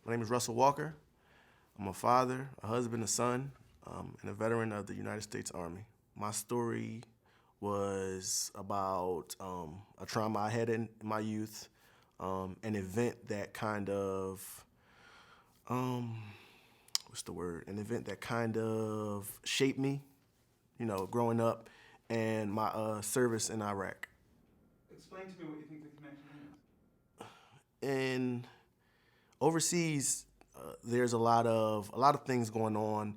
My name is Russell Walker. I'm a father, a husband, a son, and a veteran of the United States Army. My story was about a trauma I had in my youth, an event that kind of, what's the word? An event that kind of shaped me, growing up, and my service in Iraq. Explain to me what you think the connection is. And overseas, there's a lot of things going on,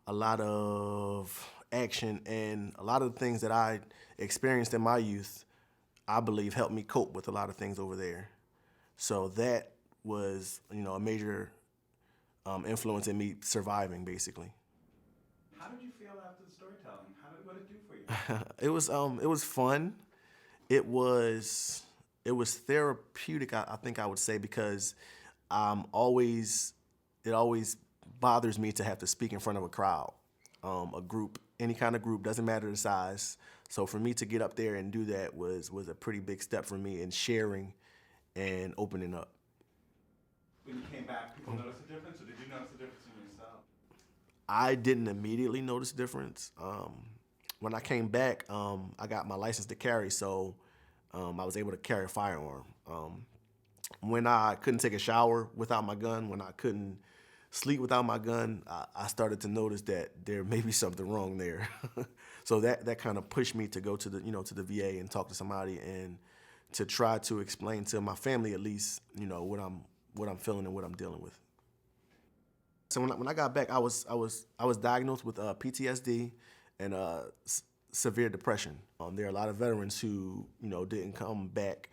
a lot of action, and a lot of the things that I experienced in my youth, I believe, helped me cope with a lot of things over there. So that was, a major influence in me surviving, basically. How did you feel after the storytelling? What did it do for you? It was fun. It was therapeutic. I think I would say, because it always bothers me to have to speak in front of a crowd, a group, any kind of group, doesn't matter the size. So for me to get up there and do that was a pretty big step for me in sharing and opening up. When you came back, people noticed a difference, or did you notice a difference in yourself? I didn't immediately notice a difference. When I came back, I got my license to carry, so I was able to carry a firearm. When I couldn't take a shower without my gun, when I couldn't sleep without my gun, I started to notice that there may be something wrong there. So that kind of pushed me to go to the VA and talk to somebody, and to try to explain to my family, at least, what I'm feeling and what I'm dealing with. So when I got back, I was diagnosed with PTSD and severe depression. There are a lot of veterans who didn't come back,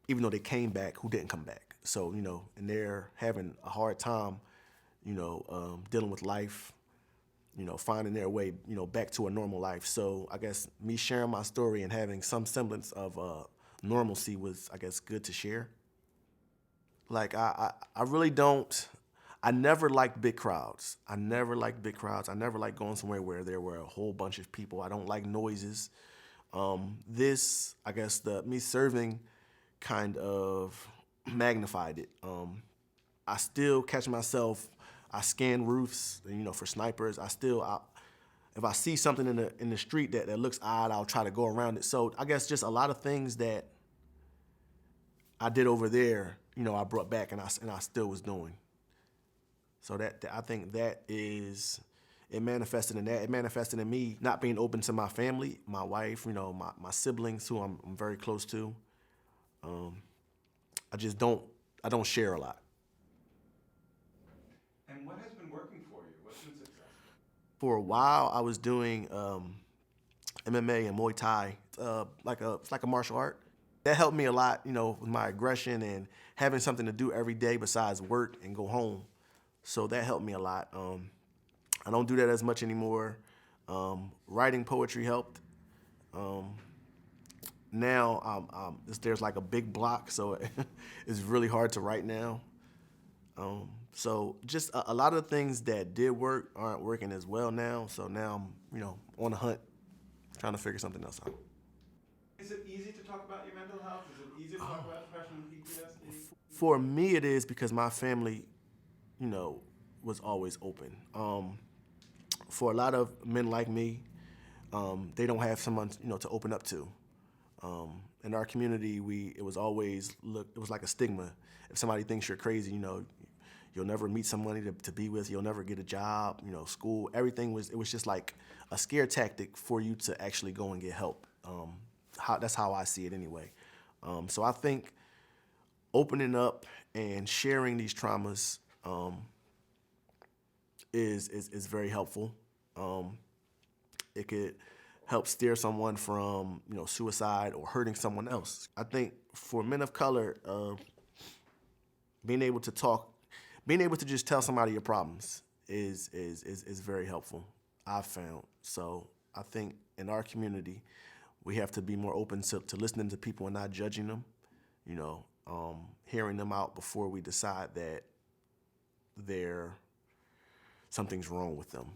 even though they came back, who didn't come back. So and they're having a hard time, dealing with life, finding their way, back to a normal life. So I guess me sharing my story and having some semblance of normalcy was, I guess, good to share. Like I really don't. I never liked big crowds. I never liked going somewhere where there were a whole bunch of people. I don't like noises. I guess me serving kind of magnified it. I still catch myself. I scan roofs, for snipers. If I see something in the street that looks odd, I'll try to go around it. So I guess just a lot of things that I did over there, I brought back, and I still was doing. So I think that is, it manifested in that. It manifested in me not being open to my family, my wife, my siblings, who I'm very close to. I don't share a lot. And what has been working for you? What's been successful? For a while, I was doing MMA and Muay Thai, it's like a martial art. That helped me a lot, with my aggression and having something to do every day besides work and go home. So that helped me a lot. I don't do that as much anymore. Writing poetry helped. Now there's like a big block, so it's really hard to write now. So just a lot of the things that did work aren't working as well now. So now I'm, on the hunt, trying to figure something else out. Is it easy to talk about your mental health? Is it easy to talk about depression and PTSD? For me, it is, because my family, was always open. For a lot of men like me, they don't have someone, to open up to. In our community, it was like a stigma. If somebody thinks you're crazy, you'll never meet somebody to be with. You'll never get a job. School, everything it was just like a scare tactic for you to actually go and get help. That's how I see it anyway. So I think opening up and sharing these traumas is very helpful. It could help steer someone from suicide or hurting someone else. I think for men of color, being able to just tell somebody your problems is very helpful, I've found. So I think in our community, we have to be more open to listening to people and not judging them, hearing them out before we decide that something's wrong with them,